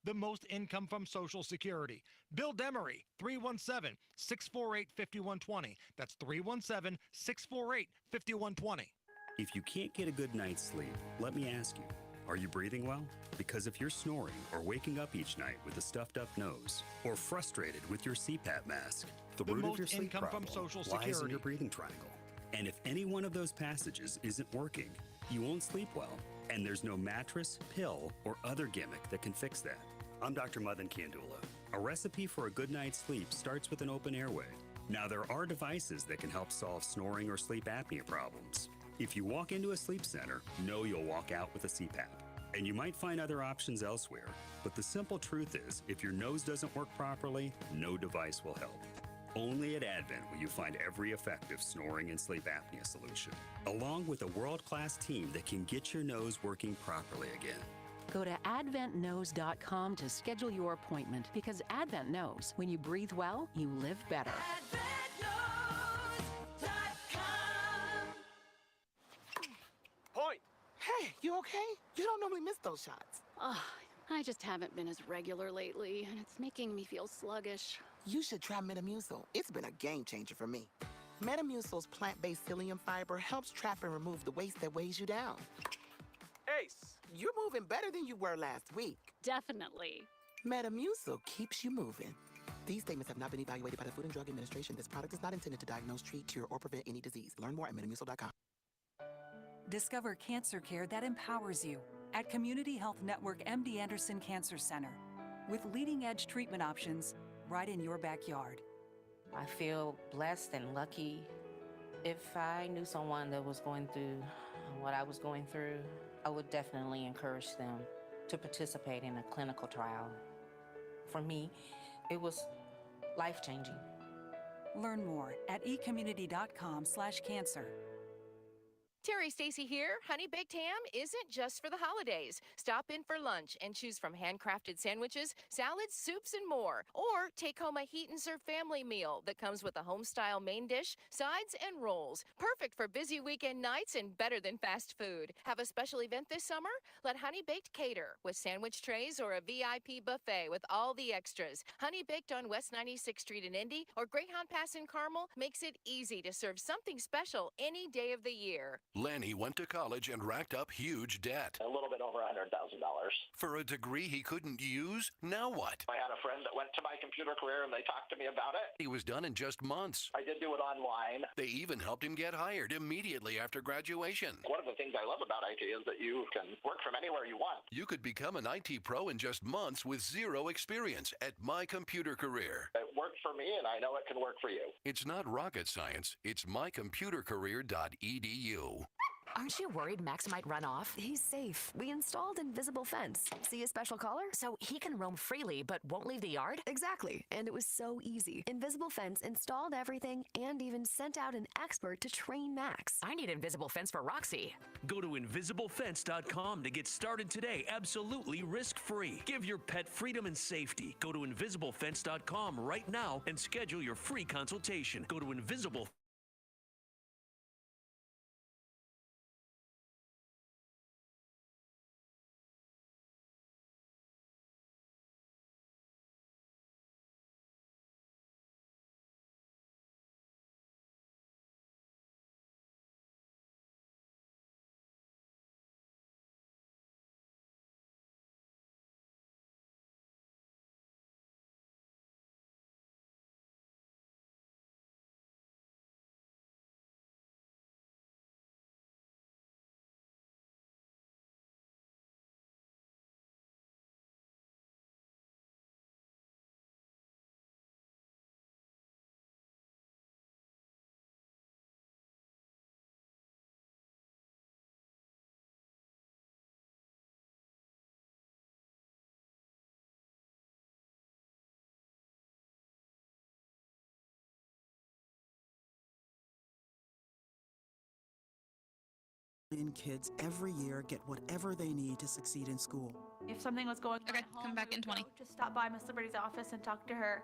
the most income from Social Security. Bill Demery, 317-648-5120. That's 317-648-5120. If you can't get a good night's sleep, let me ask you, are you breathing well? Because if you're snoring or waking up each night with a stuffed up nose or frustrated with your CPAP mask, the root of your sleep problem lies in your breathing triangle. And if any one of those passages isn't working, you won't sleep well. And there's no mattress, pill, or other gimmick that can fix that. I'm Dr. Madan Kandula. A recipe for a good night's sleep starts with an open airway. Now, there are devices that can help solve snoring or sleep apnea problems. If you walk into a sleep center, know you'll walk out with a CPAP. And you might find other options elsewhere, but the simple truth is, if your nose doesn't work properly, no device will help. Only at Advent will you find every effective snoring and sleep apnea solution, along with a world-class team that can get your nose working properly again. Go to adventknows.com to schedule your appointment, because Advent knows when you breathe well, you live better. Point! Hey, you okay? You don't normally miss those shots. I just haven't been as regular lately, and it's making me feel sluggish. You should try Metamucil. It's been a game changer for me. Metamucil's plant-based psyllium fiber helps trap and remove the waste that weighs you down. Ace! You're moving better than you were last week. Definitely. Metamucil keeps you moving. These statements have not been evaluated by the Food and Drug Administration. This product is not intended to diagnose, treat, cure, or prevent any disease. Learn more at metamucil.com. Discover cancer care that empowers you at Community Health Network MD Anderson Cancer Center, with leading-edge treatment options right in your backyard. I feel blessed and lucky. If I knew someone that was going through what I was going through, I would definitely encourage them to participate in a clinical trial. For me, it was life-changing. Learn more at ecommunity.com/cancer. Terry Stacy here. Honey Baked Ham isn't just for the holidays. Stop in for lunch and choose from handcrafted sandwiches, salads, soups, and more. Or take home a heat and serve family meal that comes with a home-style main dish, sides, and rolls. Perfect for busy weekend nights and better than fast food. Have a special event this summer? Let Honey Baked cater with sandwich trays or a VIP buffet with all the extras. Honey Baked on West 96th Street in Indy or Greyhound Pass in Carmel makes it easy to serve something special any day of the year. Lenny went to college and racked up huge debt. A little bit over $100,000. For a degree he couldn't use? Now what? I had a friend that went to my computer career and they talked to me about it. He was done in just months. I did do it online. They even helped him get hired immediately after graduation. One of the things I love about IT is that you can work from anywhere you want. You could become an IT pro in just months with zero experience at My Computer Career. It worked for me and I know it can work for you. It's not rocket science. It's mycomputercareer.edu. Aren't you worried Max might run off? He's safe. We installed invisible fence. See his special collar? So he can roam freely but won't leave the yard? Exactly. And it was so easy. Invisible fence installed everything and even sent out an expert to train Max. I need invisible fence for Roxy. Go to invisiblefence.com to get started today, absolutely risk-free. Give your pet freedom and safety. Go to invisiblefence.com right now and schedule your free consultation. Go to Invisible. Kids every year get whatever they need to succeed in school. If something was going on at home, come back in 20. Just stop by Miss Liberty's office and talk to her.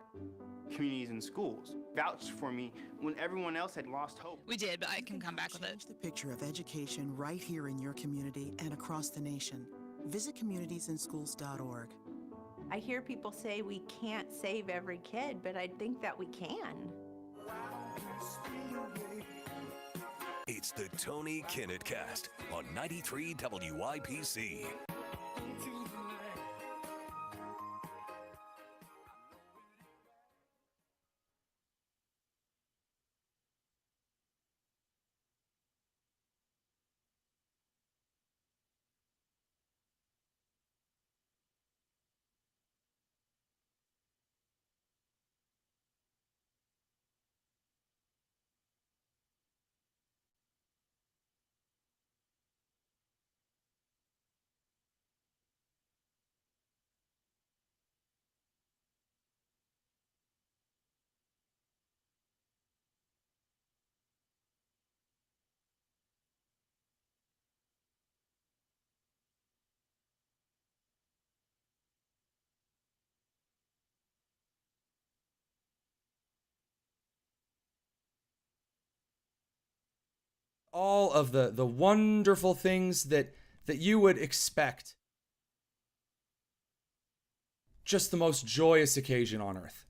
Communities and schools vouched for me when everyone else had lost hope. We did, but I can come back with it. Change the picture of education right here in your community and across the nation. Visit communitiesandschools.org. I hear people say we can't save every kid, but I think that we can. It's the Tony Kinnett Cast on 93 WIPC. All of the wonderful things that you would expect. Just the most joyous occasion on earth.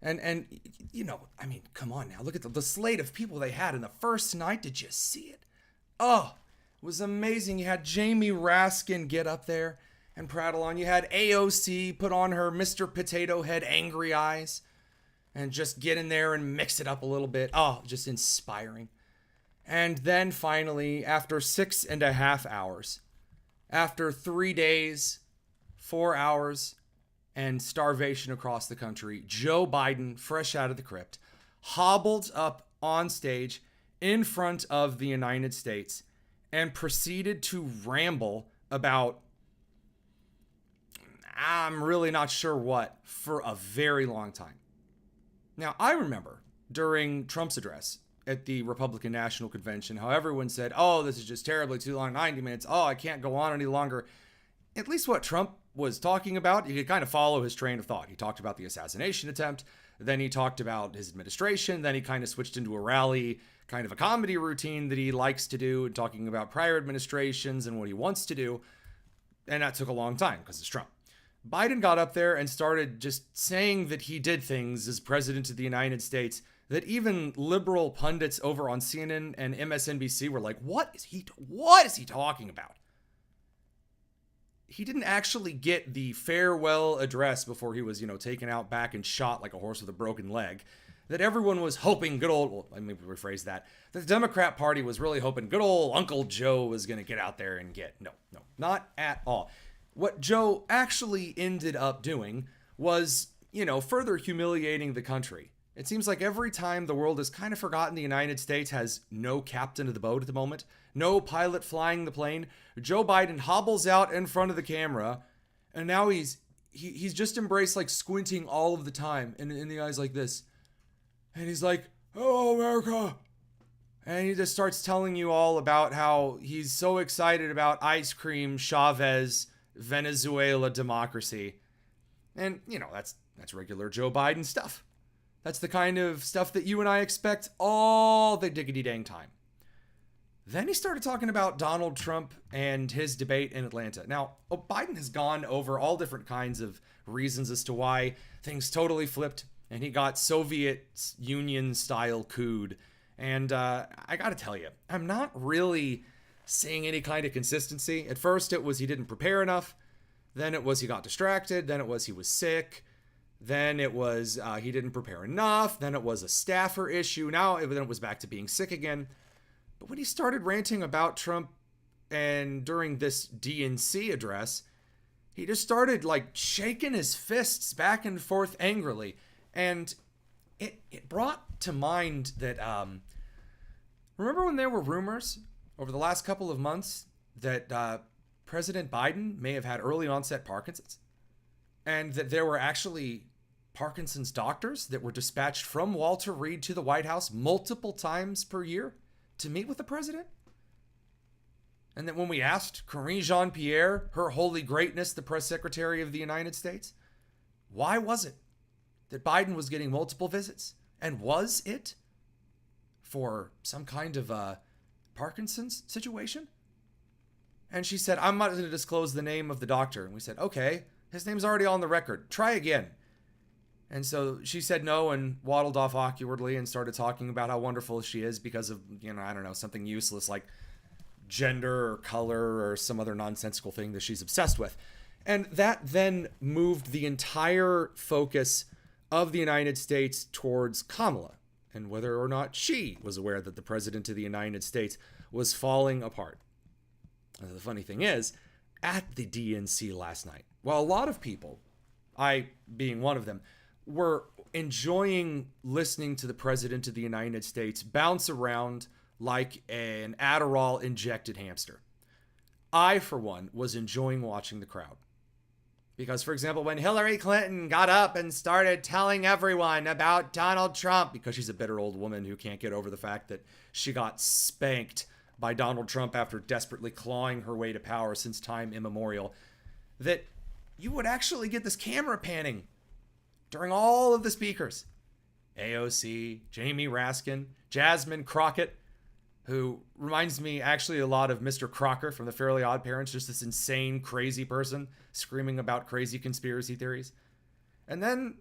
And you know, I mean, come on now. Look at the slate of people they had in the first night. Did you see it? Oh, it was amazing. You had Jamie Raskin get up there and prattle on. You had AOC put on her Mr. Potato Head angry eyes and just get in there and mix it up a little bit. Oh, just inspiring. And then finally, after 6.5 hours, after 3 days, 4 hours, and starvation across the country, Joe Biden, fresh out of the crypt, hobbled up on stage in front of the United States and proceeded to ramble about, I'm really not sure what, for a very long time. Now, I remember during Trump's address at the Republican National Convention, how everyone said, oh, this is just terribly too long, 90 minutes. Oh, I can't go on any longer. At least what Trump was talking about, you could kind of follow his train of thought. He talked about the assassination attempt. Then he talked about his administration. Then he kind of switched into a rally, kind of a comedy routine that he likes to do, and talking about prior administrations and what he wants to do. And that took a long time because it's Trump. Biden got up there and started just saying that he did things as president of the United States that even liberal pundits over on CNN and MSNBC were like, what is he talking about? He didn't actually get the farewell address before he was, taken out back and shot like a horse with a broken leg. That everyone was hoping let me rephrase that. The Democrat Party was really hoping good old Uncle Joe was going to get out there and get. No, not at all. What Joe actually ended up doing was, further humiliating the country. It seems like every time the world has kind of forgotten the United States has no captain of the boat at the moment, no pilot flying the plane, Joe Biden hobbles out in front of the camera, and now he's just embraced like squinting all of the time in the eyes like this. And he's like, "Hello, America." And he just starts telling you all about how he's so excited about ice cream, Chavez, Venezuela democracy. And, that's regular Joe Biden stuff. That's the kind of stuff that you and I expect all the diggity dang time. Then he started talking about Donald Trump and his debate in Atlanta. Now, Biden has gone over all different kinds of reasons as to why things totally flipped and he got Soviet Union style cooed. And I got to tell you, I'm not really seeing any kind of consistency. At first it was he didn't prepare enough. Then it was he got distracted. Then it was he was sick. Then it was he didn't prepare enough. Then it was a staffer issue. Then it was back to being sick again. But when he started ranting about Trump and during this DNC address, he just started like shaking his fists back and forth angrily. And it brought to mind that, remember when there were rumors over the last couple of months that President Biden may have had early onset Parkinson's? And that there were actually Parkinson's doctors that were dispatched from Walter Reed to the White House multiple times per year to meet with the president? And that when we asked Karine Jean-Pierre, her holy greatness, the press secretary of the United States, why was it that Biden was getting multiple visits? And was it for some kind of Parkinson's situation? And she said, I'm not going to disclose the name of the doctor. And we said, okay, His name's already on the record. Try again. And so she said no and waddled off awkwardly and started talking about how wonderful she is because of, I don't know, something useless like gender or color or some other nonsensical thing that she's obsessed with. And that then moved the entire focus of the United States towards Kamala and whether or not she was aware that the president of the United States was falling apart. And the funny thing is, at the DNC last night, while a lot of people, I being one of them, were enjoying listening to the president of the United States bounce around like an Adderall injected hamster, I, for one, was enjoying watching the crowd. Because, for example, when Hillary Clinton got up and started telling everyone about Donald Trump, because she's a bitter old woman who can't get over the fact that she got spanked by Donald Trump after desperately clawing her way to power since time immemorial, that you would actually get this camera panning during all of the speakers. AOC, Jamie Raskin, Jasmine Crockett, who reminds me actually a lot of Mr. Crocker from the Fairly Odd Parents, just this insane, crazy person screaming about crazy conspiracy theories. And then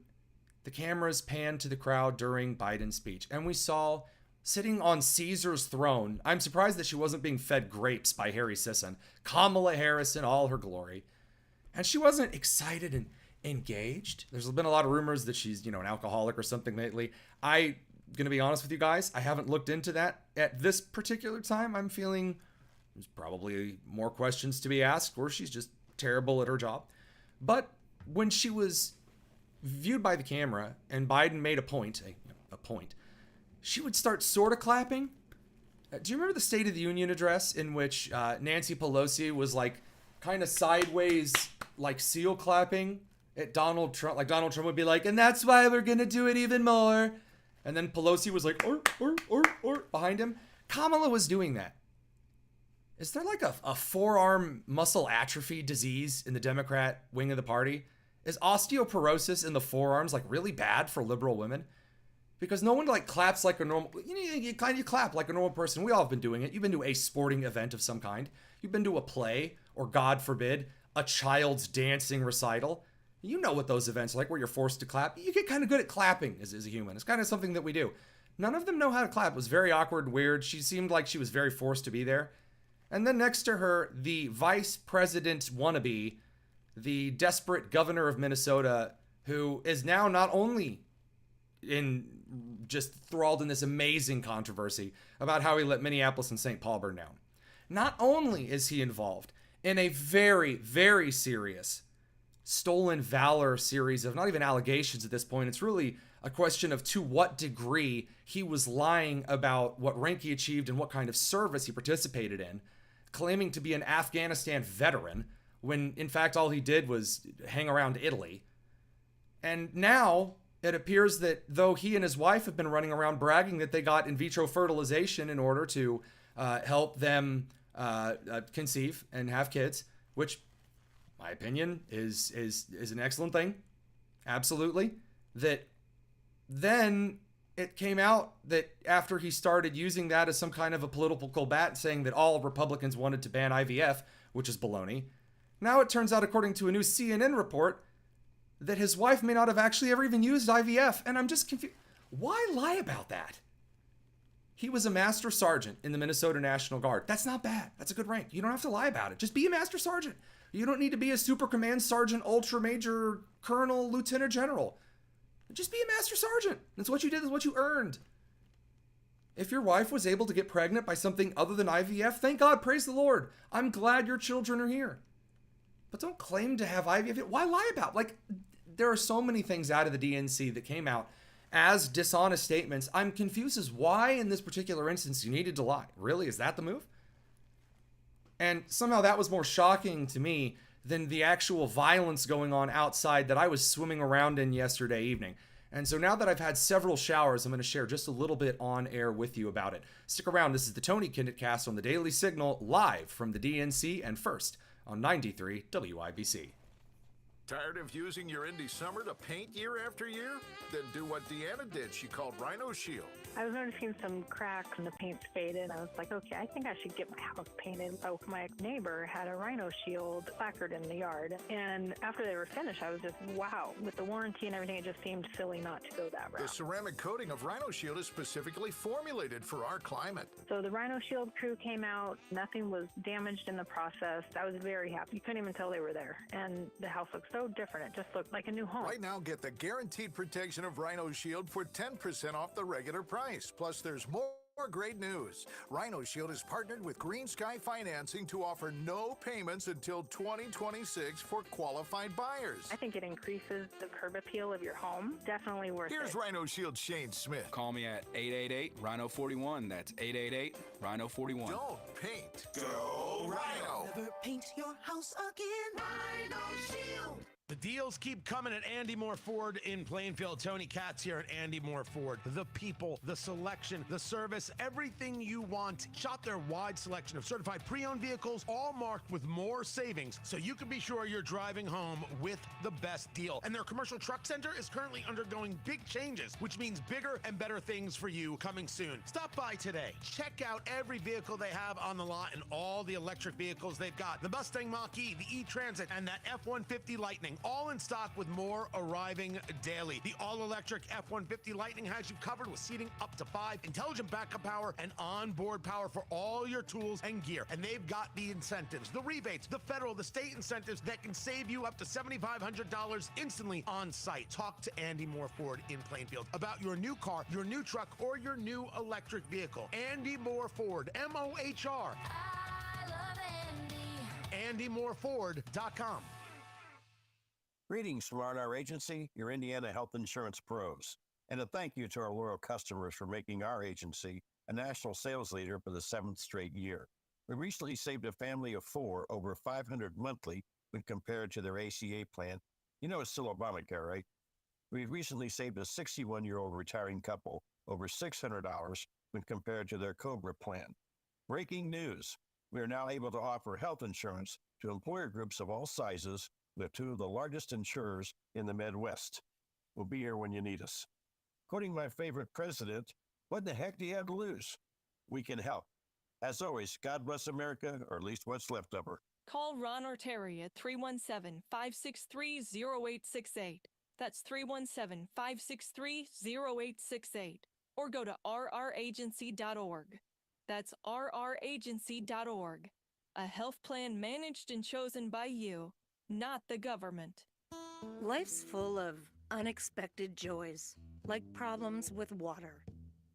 the cameras panned to the crowd during Biden's speech, and we saw, sitting on Caesar's throne, I'm surprised that she wasn't being fed grapes by Harry Sisson, Kamala Harris in all her glory. And she wasn't excited and engaged. There's been a lot of rumors that she's, an alcoholic or something lately. I'm going to be honest with you guys, I haven't looked into that. At this particular time, I'm feeling there's probably more questions to be asked, or she's just terrible at her job. But when she was viewed by the camera and Biden made a point, she would start sort of clapping. Do you remember the State of the Union address in which Nancy Pelosi was like kind of sideways, like seal clapping at Donald Trump? Like Donald Trump would be like, and that's why we're going to do it even more. And then Pelosi was like, or behind him. Kamala was doing that. Is there like a forearm muscle atrophy disease in the Democrat wing of the party? Is osteoporosis in the forearms like really bad for liberal women? Because no one like claps like a normal, you clap like a normal person. We all have been doing it. You've been to a sporting event of some kind. You've been to a play, or God forbid, a child's dancing recital. You know what those events are like where you're forced to clap. You get kind of good at clapping as a human. It's kind of something that we do. None of them know how to clap. It was very awkward, weird. She seemed like she was very forced to be there. And then next to her, the vice president wannabe, the desperate governor of Minnesota, who is now not only just enthralled in this amazing controversy about how he let Minneapolis and St. Paul burn down. Not only is he involved in a very, very serious stolen valor series of not even allegations at this point. It's really a question of to what degree he was lying about what rank he achieved and what kind of service he participated in, claiming to be an Afghanistan veteran when in fact all he did was hang around Italy. And now it appears that though he and his wife have been running around bragging that they got in vitro fertilization in order to help them conceive and have kids, which my opinion is an excellent thing. Absolutely. That then it came out that after he started using that as some kind of a political bat, saying that all Republicans wanted to ban IVF, which is baloney. Now it turns out, according to a new CNN report, that his wife may not have actually ever even used IVF. And I'm just confused. Why lie about that? He was a master sergeant in the Minnesota National Guard. That's not bad. That's a good rank. You don't have to lie about it. Just be a master sergeant. You don't need to be a super command sergeant, ultra major, colonel, lieutenant general. Just be a master sergeant. That's what you did. That's what you earned. If your wife was able to get pregnant by something other than IVF, thank God, praise the Lord. I'm glad your children are here. But don't claim to have IVF. Why lie about it? Like, there are so many things out of the DNC that came out as dishonest statements. I'm confused as why in this particular instance you needed to lie. Really? Is that the move? And somehow that was more shocking to me than the actual violence going on outside that I was swimming around in yesterday evening. And so now that I've had several showers, I'm going to share just a little bit on air with you about it. Stick around. This is the Tony Kinnett Cast on the Daily Signal, live from the DNC and first on 93 WIBC. Tired of using your Indy Summer to paint year after year? Then do what Deanna did. She called Rhino Shield. I was noticing some cracks and the paint's faded. I was like, okay, I think I should get my house painted. So my neighbor had a Rhino Shield placard in the yard. And after they were finished, I was just, wow. With the warranty and everything, it just seemed silly not to go that route. The ceramic coating of Rhino Shield is specifically formulated for our climate. So the Rhino Shield crew came out. Nothing was damaged in the process. I was very happy. You couldn't even tell they were there. And the house looked so different. It just looked like a new home. Right now, get the guaranteed protection of Rhino Shield for 10% off the regular price. Plus, there's more great news. Rhino Shield is partnered with Green Sky Financing to offer no payments until 2026 for qualified buyers. I think it increases the curb appeal of your home. Definitely worth it. Here's Rhino Shield Shane Smith. Call me at 888-RHINO-41. That's 888-RHINO-41. Don't paint. Go Rhino. Never paint your house again. Rhino Shield. The deals keep coming at Andy Moore Ford in Plainfield. Tony Katz here at Andy Moore Ford. The people, the selection, the service, everything you want. Shop their wide selection of certified pre-owned vehicles, all marked with more savings, so you can be sure you're driving home with the best deal. And their commercial truck center is currently undergoing big changes, which means bigger and better things for you coming soon. Stop by today. Check out every vehicle they have on the lot and all the electric vehicles they've got. The Mustang Mach-E, the E-Transit, and that F-150 Lightning. All in stock with more arriving daily. The all-electric F-150 Lightning has you covered with seating up to 5, intelligent backup power, and onboard power for all your tools and gear. And they've got the incentives, the rebates, the federal, the state incentives that can save you up to $7,500 instantly on site. Talk to Andy Moore Ford in Plainfield about your new car, your new truck, or your new electric vehicle. Andy Moore Ford, M-O-H-R. I love Andy. AndyMooreFord.com. Greetings from R&R Agency, your Indiana health insurance pros. And a thank you to our loyal customers for making our agency a national sales leader for the 7th straight year. We recently saved a family of 4 over $500 monthly when compared to their ACA plan. You know it's still Obamacare, right? We recently saved a 61-year-old retiring couple over $600 when compared to their COBRA plan. Breaking news. We are now able to offer health insurance to employer groups of all sizes with 2 of the largest insurers in the Midwest. We'll be here when you need us. Quoting my favorite president, what the heck do you have to lose? We can help. As always, God bless America, or at least what's left of her. Call Ron or Terry at 317-563-0868. That's 317-563-0868. Or go to rragency.org. That's rragency.org. A health plan managed and chosen by you, not the government. Life's full of unexpected joys, like problems with water.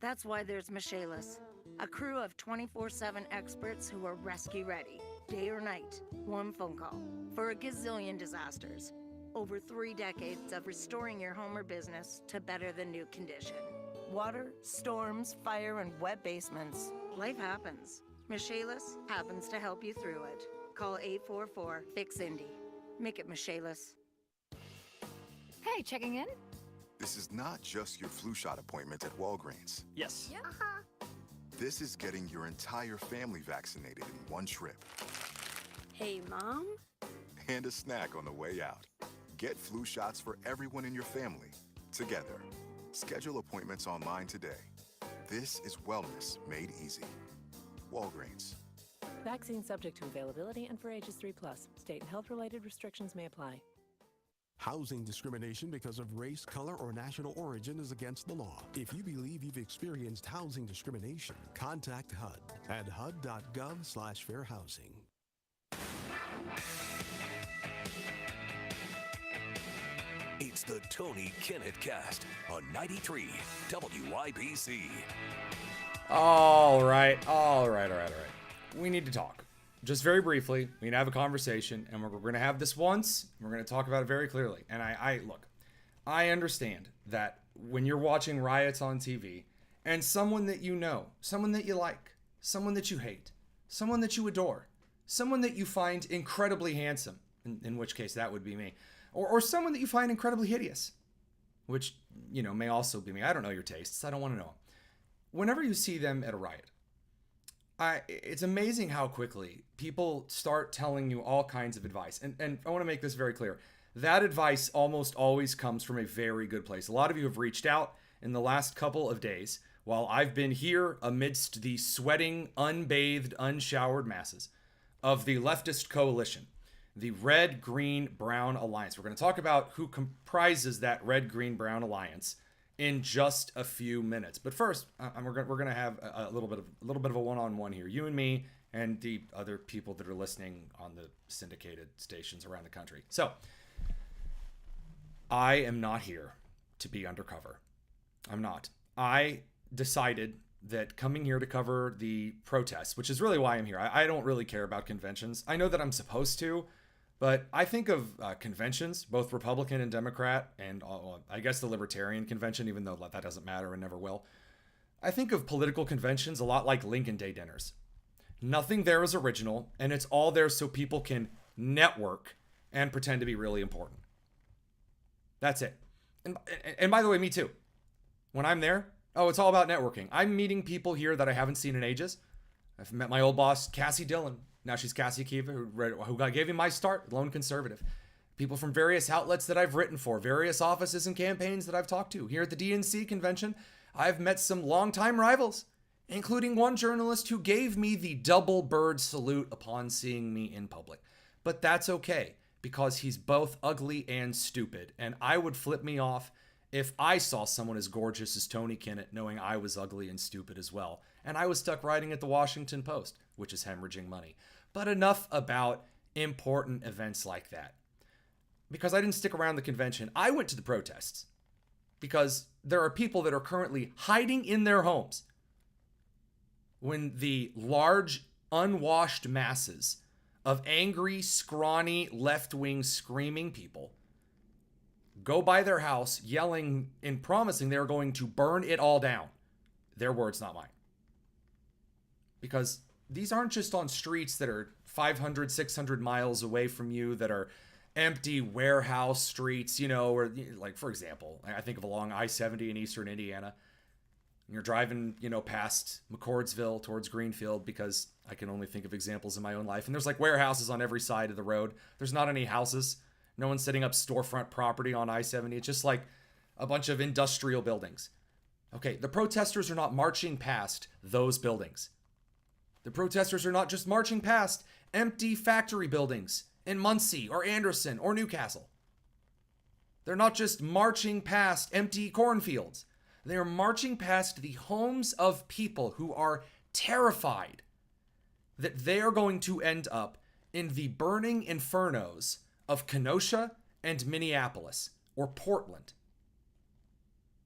That's why there's Michaelis, a crew of 24/7 experts who are rescue ready, day or night, one phone call, for a gazillion disasters. Over 3 decades of restoring your home or business to better than new condition. Water, storms, fire, and wet basements. Life happens. Michaelis happens to help you through it. Call 844-FIX-INDY. Make it Michaelis. Hey, checking in? This is not just your flu shot appointment at Walgreens. Yes. Yeah. This is getting your entire family vaccinated in one trip. Hey, Mom? And a snack on the way out. Get flu shots for everyone in your family, together. Schedule appointments online today. This is wellness made easy. Walgreens. Vaccine subject to availability and for ages 3+. State and health-related restrictions may apply. Housing discrimination because of race, color, or national origin is against the law. If you believe you've experienced housing discrimination, contact HUD at hud.gov/fairhousing. It's the Tony Kinnett Cast on 93 WIPC. All right. We need to talk. Just very briefly, we need to have a conversation, and we're going to have this once, and we're going to talk about it very clearly. And look, I understand that when you're watching riots on TV, and someone that you know, someone that you like, someone that you hate, someone that you adore, someone that you find incredibly handsome, in which case that would be me, or someone that you find incredibly hideous, which, may also be me. I don't know your tastes. I don't want to know. Whenever you see them at a riot, it's amazing how quickly people start telling you all kinds of advice. And I want to make this very clear. that advice almost always comes from a very good place. A lot of you have reached out in the last couple of days while I've been here amidst the sweating, unbathed, unshowered masses of the leftist coalition, the Red, Green, Brown Alliance. We're going to talk about who comprises that Red, Green, Brown Alliance in just a few minutes. But first, we're going to have a little bit of a one-on-one here, you and me and the other people that are listening on the syndicated stations around the country. So, I am not here to be undercover. I'm not. I decided that coming here to cover the protests, which is really why I'm here. I don't really care about conventions. I know that I'm supposed to, but I think of conventions, both Republican and Democrat, and I guess the Libertarian convention, even though that doesn't matter and never will. I think of political conventions a lot like Lincoln Day dinners. Nothing there is original, and it's all there so people can network and pretend to be really important. That's it. And by the way, me too. When I'm there, it's all about networking. I'm meeting people here that I haven't seen in ages. I've met my old boss, Cassie Dillon. Now she's Cassie Kiva, who gave me my start, lone conservative. People from various outlets that I've written for, various offices and campaigns that I've talked to. Here at the DNC convention, I've met some longtime rivals, including one journalist who gave me the double bird salute upon seeing me in public. But that's okay, because he's both ugly and stupid, and I would flip me off if I saw someone as gorgeous as Tony Kinnett knowing I was ugly and stupid as well, and I was stuck writing at the Washington Post, which is hemorrhaging money. But enough about important events like that. Because I didn't stick around the convention, I went to the protests. Because there are people that are currently hiding in their homes when the large, unwashed masses of angry, scrawny, left-wing screaming people go by their house yelling and promising they're going to burn it all down. Their words, not mine. Because these aren't just on streets that are 500, 600 miles away from you, that are empty warehouse streets, or like, for example, I think of along I-70 in eastern Indiana. You're driving, past McCordsville towards Greenfield, because I can only think of examples in my own life. And there's like warehouses on every side of the road. There's not any houses. No one's setting up storefront property on I-70. It's just like a bunch of industrial buildings. Okay, the protesters are not marching past those buildings. The protesters are not just marching past empty factory buildings in Muncie or Anderson or Newcastle. They're not just marching past empty cornfields. They are marching past the homes of people who are terrified that they are going to end up in the burning infernos of Kenosha and Minneapolis or Portland.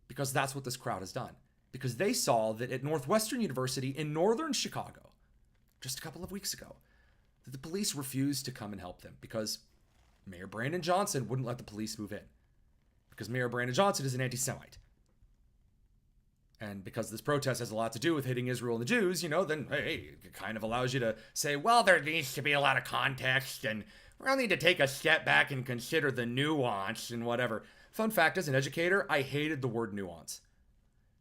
Because that's what this crowd has done. Because they saw that at Northwestern University in northern Chicago, just a couple of weeks ago, that the police refused to come and help them because Mayor Brandon Johnson wouldn't let the police move in. Because Mayor Brandon Johnson is an anti-Semite. And because this protest has a lot to do with hating Israel and the Jews, then, hey, it kind of allows you to say, well, there needs to be a lot of context, and we'll need to take a step back and consider the nuance and whatever. Fun fact, as an educator, I hated the word nuance.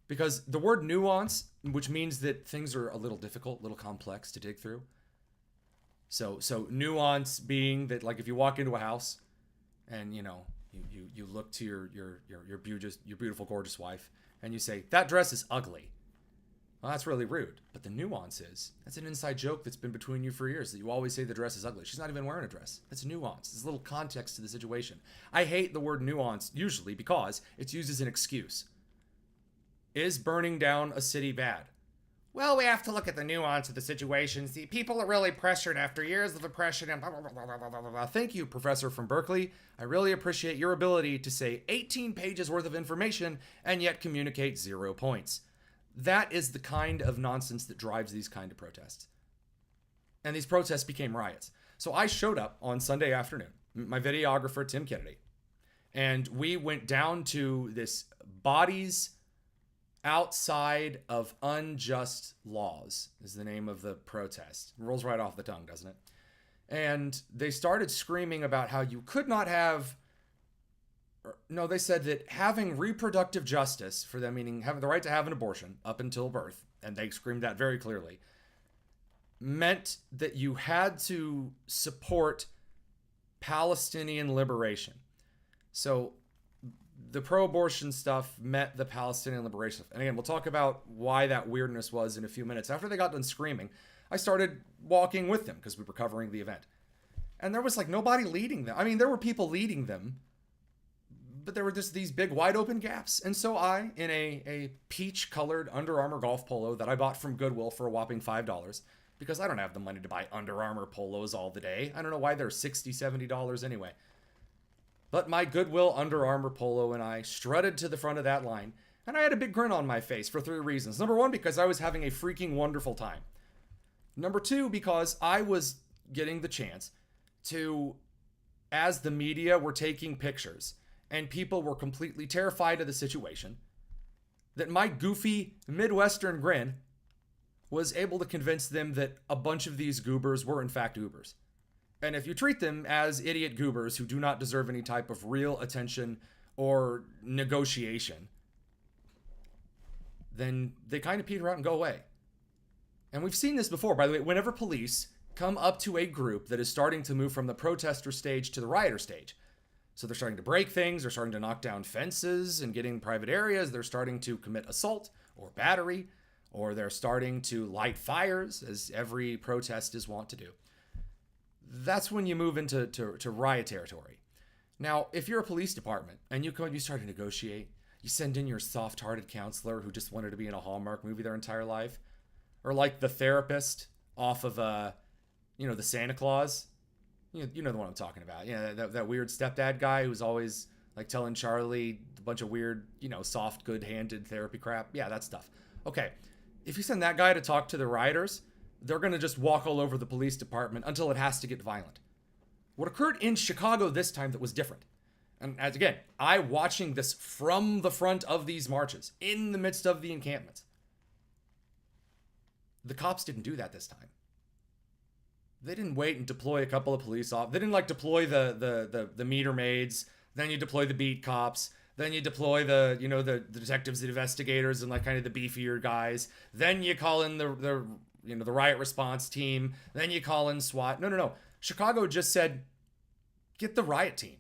Because the word nuance, which means that things are a little difficult, a little complex to dig through. So nuance being that, like, if you walk into a house and, you look to your beautiful, gorgeous wife, and you say, that dress is ugly. Well, that's really rude. But the nuance is, that's an inside joke that's been between you for years, that you always say the dress is ugly. She's not even wearing a dress. That's nuance. There's a little context to the situation. I hate the word nuance, usually, because it's used as an excuse. Is burning down a city bad? Well, we have to look at the nuance of the situation. See, people are really pressured after years of oppression and blah, blah, blah, blah, blah, blah, blah. Thank you, Professor from Berkeley. I really appreciate your ability to say 18 pages worth of information and yet communicate 0 points. That is the kind of nonsense that drives these kind of protests. And these protests became riots. So I showed up on Sunday afternoon, my videographer, Tim Kennedy, and we went down to this bodies outside of unjust laws is the name of the protest. It rolls right off the tongue, doesn't it? And they started screaming about how you could not have, they said that having reproductive justice for them, meaning having the right to have an abortion up until birth, and they screamed that very clearly, meant that you had to support Palestinian liberation. So the pro-abortion stuff met the Palestinian liberation. And again, we'll talk about why that weirdness was in a few minutes. After they got done screaming, I started walking with them because we were covering the event. And there was like nobody leading them. I mean, there were people leading them, but there were just these big wide open gaps. And so I, in a peach colored Under Armour golf polo that I bought from Goodwill for a whopping $5, because I don't have the money to buy Under Armour polos all the day. I don't know why they're $60, $70 anyway. But my Goodwill Under Armour polo and I strutted to the front of that line, and I had a big grin on my face for 3 reasons. Number 1, because I was having a freaking wonderful time. Number 2, because I was getting the chance to, as the media were taking pictures and people were completely terrified of the situation, that my goofy Midwestern grin was able to convince them that a bunch of these goobers were in fact goobers. And if you treat them as idiot goobers who do not deserve any type of real attention or negotiation, then they kind of peter out and go away. And we've seen this before, by the way. Whenever police come up to a group that is starting to move from the protester stage to the rioter stage, so they're starting to break things, they're starting to knock down fences and get in private areas, they're starting to commit assault or battery, or they're starting to light fires, as every protest is wont to do. That's when you move into riot territory. Now, if you're a police department and you start to negotiate, you send in your soft-hearted counselor who just wanted to be in a Hallmark movie their entire life, or like the therapist off of the Santa Claus. You know the one I'm talking about. Yeah, that weird stepdad guy who's always like telling Charlie a bunch of weird, soft, good-handed therapy crap. Yeah, that stuff. Okay, if you send that guy to talk to the rioters, they're going to just walk all over the police department until it has to get violent. What occurred in Chicago this time that was different, and as again, I watching this from the front of these marches, in the midst of the encampments, the cops didn't do that this time. They didn't wait and deploy a couple of police officers. They didn't deploy the meter maids. Then you deploy the beat cops. Then you deploy the detectives, the investigators, and kind of the beefier guys. Then you call in the riot response team. Then you call in SWAT. No. Chicago just said, get the riot team.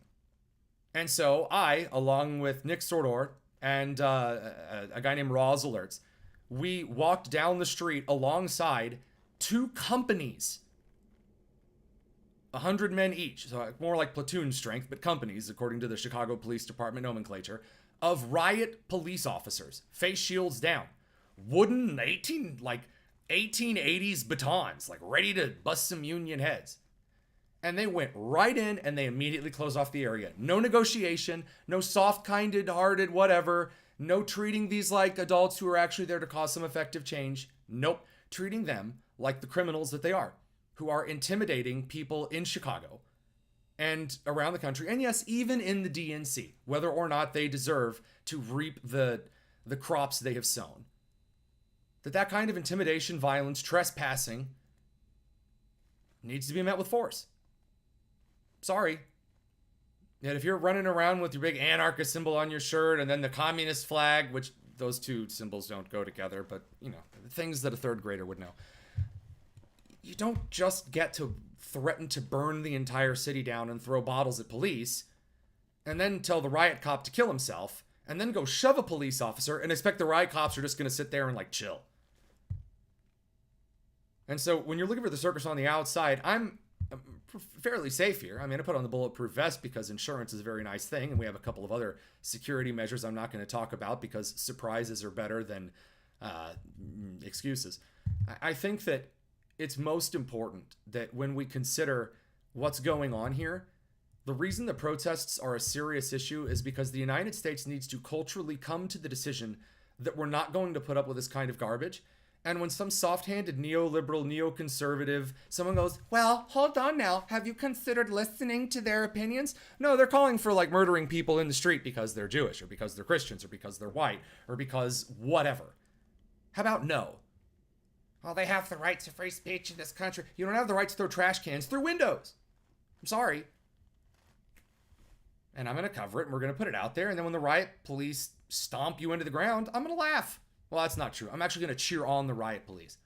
And so I, along with Nick Sordor and a guy named Roz Alerts, we walked down the street alongside 2 companies, 100 men each, so more like platoon strength, but companies, according to the Chicago Police Department nomenclature, of riot police officers, face shields down, wooden 1880s batons, ready to bust some Union heads. And they went right in and they immediately closed off the area. No negotiation, no soft-kinded, hearted, whatever. No treating these like adults who are actually there to cause some effective change. Nope. Treating them like the criminals that they are, who are intimidating people in Chicago and around the country. And yes, even in the DNC, whether or not they deserve to reap the crops they have sown. That kind of intimidation, violence, trespassing needs to be met with force. Sorry. Yet if you're running around with your big anarchist symbol on your shirt and then the communist flag, which those two symbols don't go together, but things that a third grader would know. You don't just get to threaten to burn the entire city down and throw bottles at police and then tell the riot cop to kill himself and then go shove a police officer and expect the riot cops are just going to sit there and chill. And so when you're looking for the circus on the outside, I'm fairly safe here. I mean, I put on the bulletproof vest because insurance is a very nice thing, and we have a couple of other security measures I'm not going to talk about because surprises are better than excuses. I think that it's most important that when we consider what's going on here, the reason the protests are a serious issue is because the United States needs to culturally come to the decision that we're not going to put up with this kind of garbage. And when some soft-handed neoliberal, neoconservative, someone goes, well, hold on now, have you considered listening to their opinions? No, they're calling for murdering people in the street because they're Jewish or because they're Christians or because they're white or because whatever. How about no? Well, they have the right to free speech in this country. You don't have the right to throw trash cans through windows. I'm sorry. And I'm going to cover it and we're going to put it out there. And then when the riot police stomp you into the ground, I'm going to laugh. Well, that's not true. I'm actually going to cheer on the riot police.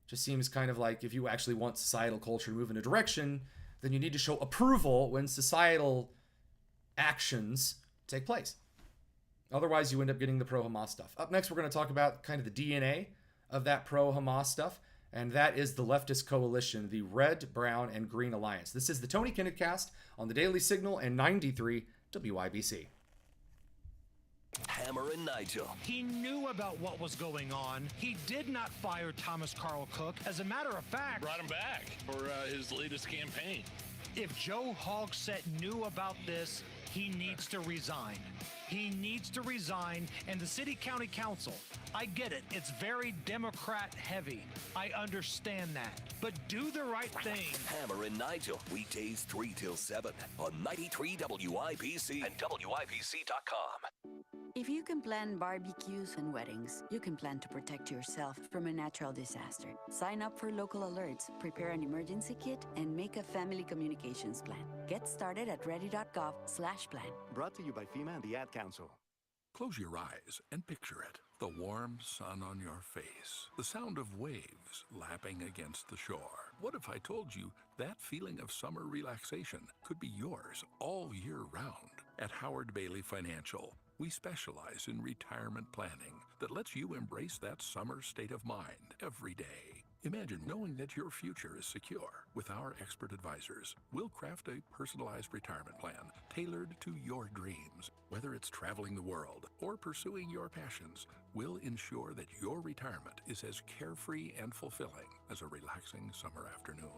Just seems kind of like if you actually want societal culture to move in a direction, then you need to show approval when societal actions take place. Otherwise, you end up getting the pro-Hamas stuff. Up next, we're going to talk about kind of the DNA of that pro-Hamas stuff, and that is the leftist coalition, the Red, Brown, and Green Alliance. This is the Tony Kinnett Cast on the Daily Signal and 93 WIBC. Hammer and Nigel. He knew about what was going on. He did not fire Thomas Carl Cook. As a matter of fact, brought him back for his latest campaign. If Joe Hogsett knew about this, he needs to resign. He needs to resign, and the city county council, I get it, it's very Democrat heavy. I understand that. But do the right thing. Hammer and Nigel, weekdays 3 till 7 on 93 WIBC and WIBC.com. If you can plan barbecues and weddings, you can plan to protect yourself from a natural disaster. Sign up for local alerts, prepare an emergency kit, and make a family communications plan. Get started at ready.gov/plan. Brought to you by FEMA and the Ad Council. Close your eyes and picture it. The warm sun on your face. The sound of waves lapping against the shore. What if I told you that feeling of summer relaxation could be yours all year round? At Howard Bailey Financial, we specialize in retirement planning that lets you embrace that summer state of mind every day. Imagine knowing that your future is secure. With our expert advisors, we'll craft a personalized retirement plan tailored to your dreams. Whether it's traveling the world or pursuing your passions, we'll ensure that your retirement is as carefree and fulfilling as a relaxing summer afternoon.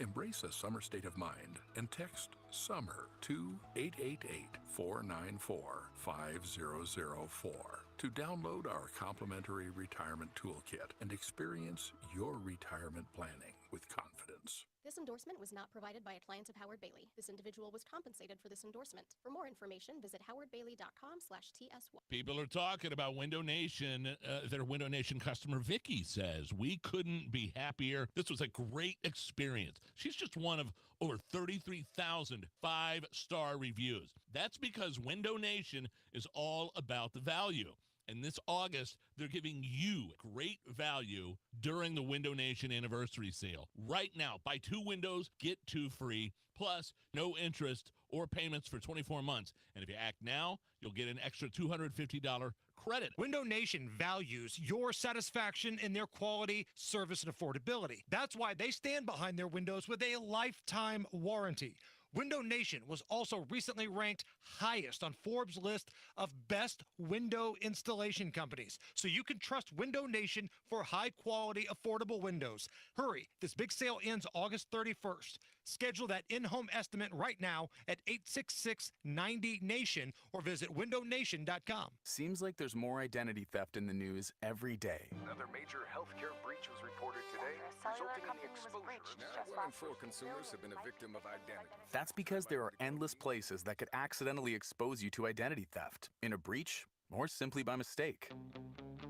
Embrace a summer state of mind and text SUMMER to 888-494-5004 to download our complimentary retirement toolkit and experience your retirement planning with confidence. This endorsement was not provided by a client of Howard Bailey. This individual was compensated for this endorsement. For more information, visit howardbailey.com/TS1. People are talking about Window Nation. Their Window Nation customer, Vicky, says, we couldn't be happier. This was a great experience. She's just one of over 33,000 5-star reviews. That's because Window Nation is all about the value. And this August, they're giving you great value during the Window Nation anniversary sale. Right now, buy 2 windows, get 2 free, plus no interest or payments for 24 months. And if you act now, you'll get an extra $250 credit. Window Nation values your satisfaction in their quality, service, and affordability. That's why they stand behind their windows with a lifetime warranty. Window Nation was also recently ranked highest on Forbes' list of best window installation companies. So you can trust Window Nation for high-quality, affordable windows. Hurry, this big sale ends August 31st. Schedule that in-home estimate right now at 866-90-NATION or visit windownation.com. Seems like there's more identity theft in the news every day. Another major healthcare breach was reported today, resulting in the exposure. Now 1 in 4 consumers have been a victim of identity. That's because there are endless places that could accidentally expose you to identity theft, in a breach, or simply by mistake.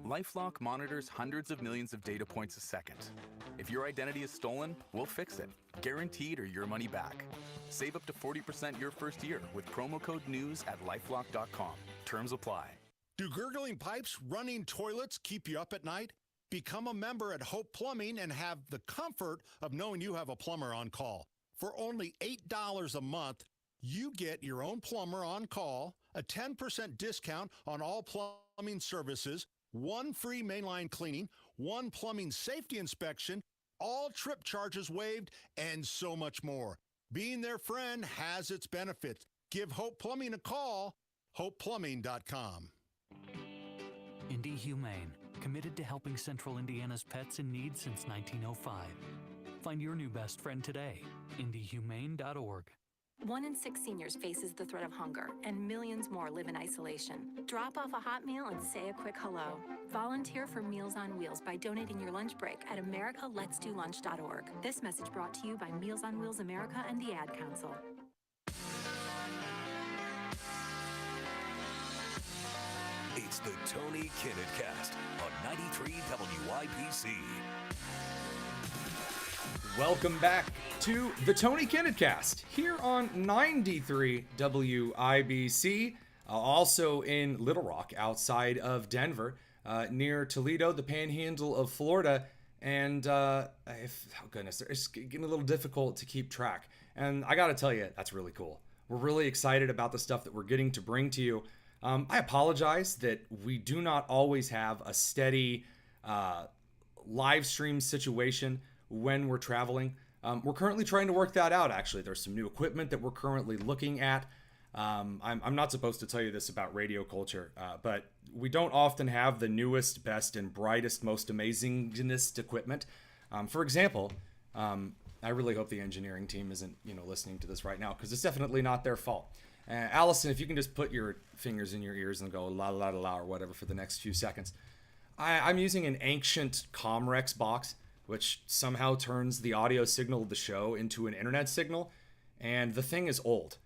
LifeLock monitors hundreds of millions of data points a second. If your identity is stolen, we'll fix it, guaranteed or your money back. Save up to 40% your first year with promo code NEWS at lifelock.com. Terms apply. Do gurgling pipes, running toilets keep you up at night? Become a member at Hope Plumbing and have the comfort of knowing you have a plumber on call. For only $8 a month, you get your own plumber on call, a 10% discount on all plumbing services, 1 free mainline cleaning, 1 plumbing safety inspection, all trip charges waived, and so much more. Being their friend has its benefits. Give Hope Plumbing a call, hopeplumbing.com. Indie Humane, committed to helping Central Indiana's pets in need since 1905. Find your new best friend today, indiehumane.org. 1 in 6 seniors faces the threat of hunger, and millions more live in isolation. Drop off a hot meal and say a quick hello. Volunteer for Meals on Wheels by donating your lunch break at americaletsdolunch.org. This message brought to you by Meals on Wheels America and the Ad Council. It's the Tony Kinnett Cast on 93 WIBC. Welcome back to the Tony Kinnett Cast here on 93 WIBC, also in Little Rock outside of Denver, near Toledo, the panhandle of Florida. And it's getting a little difficult to keep track. And I got to tell you, that's really cool. We're really excited about the stuff that we're getting to bring to you. I apologize that we do not always have a steady live stream situation when we're traveling. We're currently trying to work that out, actually. There's some new equipment that we're currently looking at. I'm not supposed to tell you this about radio culture, but we don't often have the newest, best, and brightest, most amazingest equipment. For example, I really hope the engineering team isn't, listening to this right now, because it's definitely not their fault. Allison, if you can just put your fingers in your ears and go la la la la or whatever for the next few seconds. I'm using an ancient Comrex box, which somehow turns the audio signal of the show into an internet signal, and the thing is old.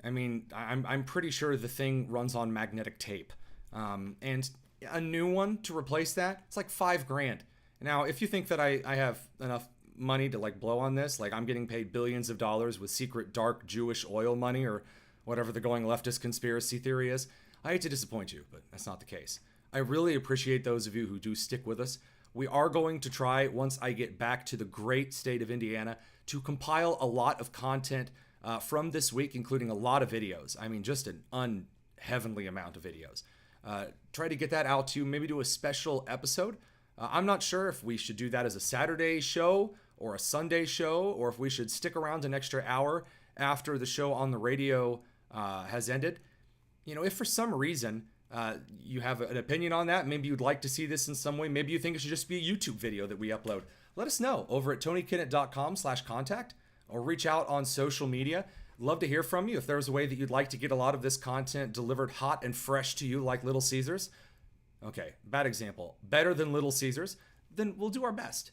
I mean, I'm pretty sure the thing runs on magnetic tape. And a new one to replace that, it's like $5,000. Now, if you think that I have enough money to blow on this, I'm getting paid billions of dollars with secret dark Jewish oil money or whatever the going leftist conspiracy theory is, I hate to disappoint you, but that's not the case. I really appreciate those of you who do stick with us. We are going to try, once I get back to the great state of Indiana, to compile a lot of content from this week, including a lot of videos. I mean, just an unheavenly amount of videos. Try to get that out to you, maybe do a special episode. I'm not sure if we should do that as a Saturday show or a Sunday show, or if we should stick around an extra hour after the show on the radio has ended. If for some reason you have an opinion on that, maybe you'd like to see this in some way, maybe you think it should just be a YouTube video that we upload, let us know over at tonykinnett.com/contact, or reach out on social media. Love to hear from you. If there's a way that you'd like to get a lot of this content delivered hot and fresh to you like Little Caesars. Okay, bad example. Better than Little Caesars, then we'll do our best.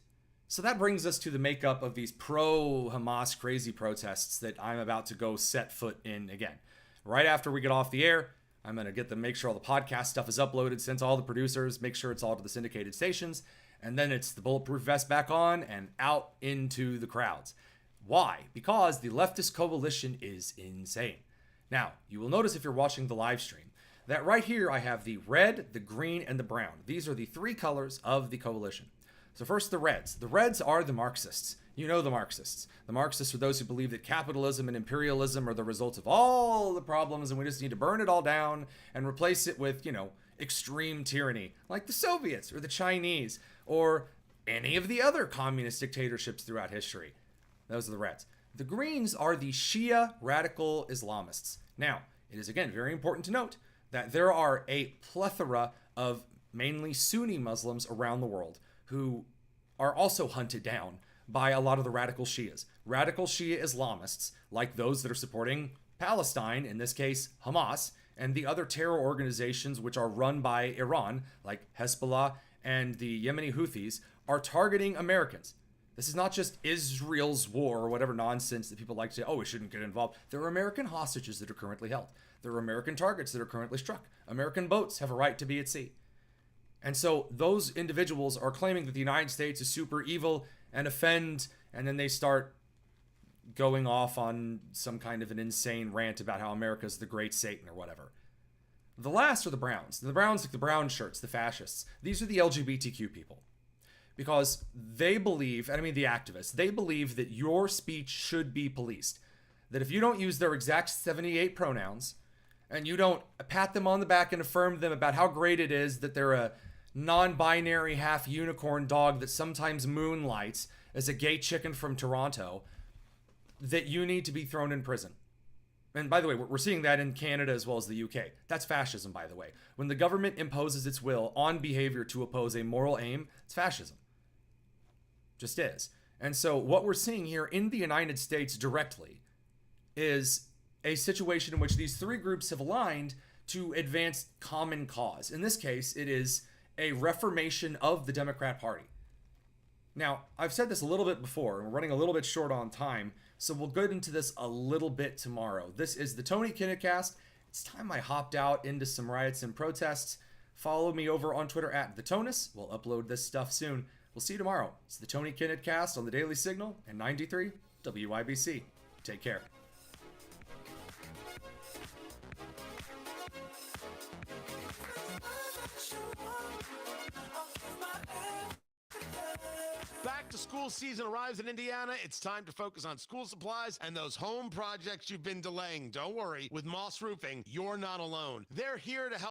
So that brings us to the makeup of these pro-Hamas crazy protests that I'm about to go set foot in again. Right after we get off the air, I'm going to make sure all the podcast stuff is uploaded, sent to all the producers, make sure it's all to the syndicated stations, and then it's the bulletproof vest back on and out into the crowds. Why? Because the leftist coalition is insane. Now, you will notice if you're watching the live stream that right here I have the red, the green, and the brown. These are the three colors of the coalition. So first, the reds. The reds are the Marxists. You know the Marxists. The Marxists are those who believe that capitalism and imperialism are the result of all the problems, and we just need to burn it all down and replace it with, extreme tyranny, like the Soviets or the Chinese or any of the other communist dictatorships throughout history. Those are the reds. The greens are the Shia radical Islamists. Now, it is again very important to note that there are a plethora of mainly Sunni Muslims around the world who are also hunted down by a lot of the radical Shias. Radical Shia Islamists, like those that are supporting Palestine, in this case Hamas, and the other terror organizations which are run by Iran, like Hezbollah and the Yemeni Houthis, are targeting Americans. This is not just Israel's war or whatever nonsense that people like to say, oh, we shouldn't get involved. There are American hostages that are currently held. There are American targets that are currently struck. American boats have a right to be at sea. And so those individuals are claiming that the United States is super evil and offend, and then they start going off on some kind of an insane rant about how America's the great Satan or whatever. The last are the Browns. The Browns, like the brown shirts, the fascists. These are the LGBTQ people. Because they believe, the activists, they believe that your speech should be policed. That if you don't use their exact 78 pronouns, and you don't pat them on the back and affirm them about how great it is that they're a non-binary half unicorn dog that sometimes moonlights as a gay chicken from Toronto, that you need to be thrown in prison. And by the way, we're seeing that in Canada as well as the UK. That's fascism, by the way. When the government imposes its will on behavior to oppose a moral aim, it's fascism. Just is. And so what we're seeing here in the United States directly is a situation in which these three groups have aligned to advance common cause. In this case, it is a reformation of the Democrat Party. Now, I've said this a little bit before, and we're running a little bit short on time, so we'll get into this a little bit tomorrow. This is the Tony Kinnett Cast. It's time I hopped out into some riots and protests. Follow me over on Twitter at TheTonus. We'll upload this stuff soon. We'll see you tomorrow. It's the Tony Kinnett Cast on the Daily Signal and 93 WIBC. Take care. Back back to school season arrives in Indiana, it's time to focus on school supplies and those home projects you've been delaying. Don't worry, with Moss Roofing, you're not alone. They're here to help